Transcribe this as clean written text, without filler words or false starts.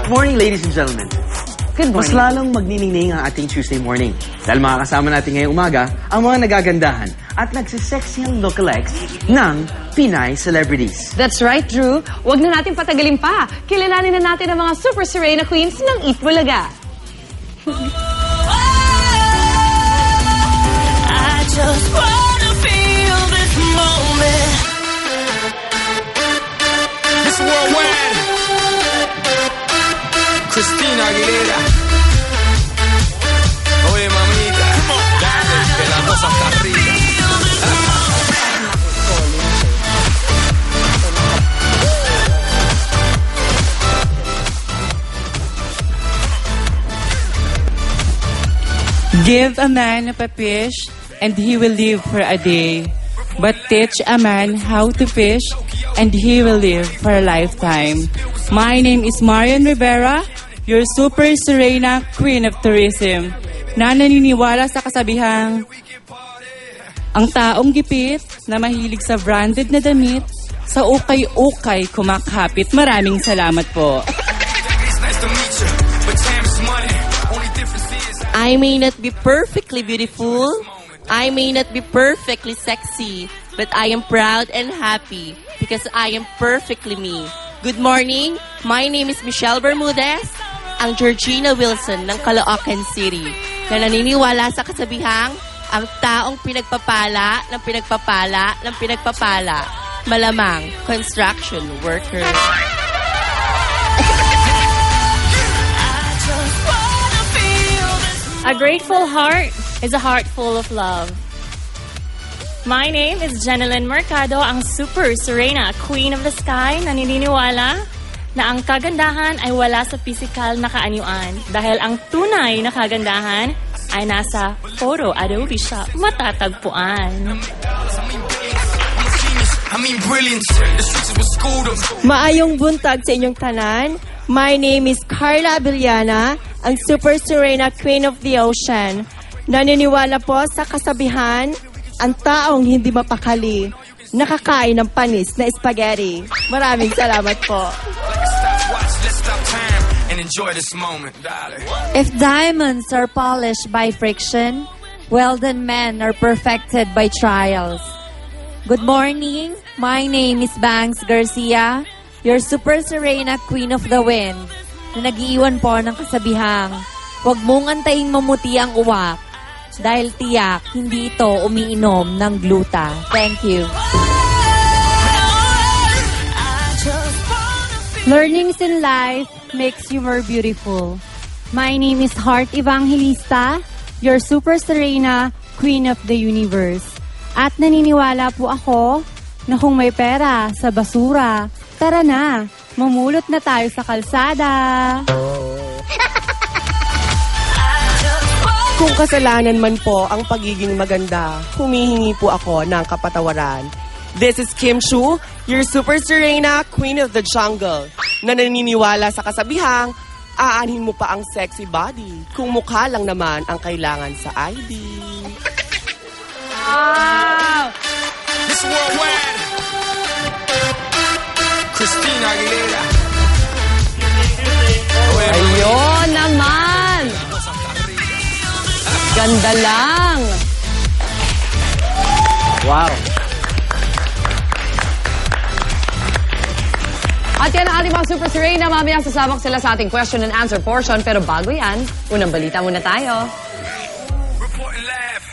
Good morning, ladies and gentlemen. Good morning. Mas lalong magniningning ang ating Tuesday morning. Dahil makakasama natin ngayong umaga ang mga nagagandahan at nagsisexyang lookalikes ng Pinay celebrities. That's right, Drew. Huwag na natin patagalin pa. Kilalanin na natin ang mga Super Serena Queens ng Eat Bulaga. I just wanna feel this moment. This worldwide. Christina Aguilera. Oye, mamita. Dale, que la cosa está rica. Give a man a fish, and he will live for a day. But teach a man how to fish, and he will live for a lifetime. My name is Marian Rivera, your Super Serena Queen of Tourism, na naniniwala sa kasabihang, ang taong gipit na mahilig sa branded na damit, sa ukay-ukay kumakapit. Maraming salamat po. I may not be perfectly beautiful, I may not be perfectly sexy, but I am proud and happy because I am perfectly me. Good morning, my name is Michelle Bermudez, ang Georgina Wilson ng Caloocan City, na naniniwala sa kasabihang, ang taong pinagpapala ng pinagpapala ng pinagpapala, malamang construction worker. A grateful heart is a heart full of love. My name is Jenilyn Mercado, ang Super Serena Queen of the Sky, na naniniwala na ang kagandahan ay wala sa physical na kaanyuan dahil ang tunay na kagandahan ay nasa photo Adobe Shop matatagpuan. Maayong buntag sa inyong tanan. My name is Carla Abiliana, ang Super Serena Queen of the Ocean. Naniniwala po sa kasabihan, ang taong hindi mapakali, nakakain ng panis na spaghetti. Maraming salamat po. If diamonds are polished by friction, well then men are perfected by trials. Good morning, my name is Banks Garcia, your Super Serena Queen of the Wind, na nag-iiwan po ng kasabihang, huwag mong antayin mamuti ang uwak, dahil tiyak, hindi ito umiinom ng gluta. Thank you. Learnings in life makes you more beautiful. My name is Heart Evangelista, your Super Serena Queen of the Universe. At naniniwala po ako na kung may pera sa basura, tara na, mamulot na tayo sa kalsada. Kung kasalanan man po ang pagiging maganda, humihingi po ako ng kapatawaran. This is Kim Chu, your Super Serena Queen of the Jungle, na naniniwala sa kasabihang, aanhin mo pa ang sexy body kung mukha lang naman ang kailangan sa ID. Wow! This worldwide. Christina Aguilera. Ayun naman! Ganda lang! Wow! At yan ang ating mga Super Serena. Mamaya sasabak sila sa ating question and answer portion. Pero bago yan, unang balita muna tayo. Reporting live.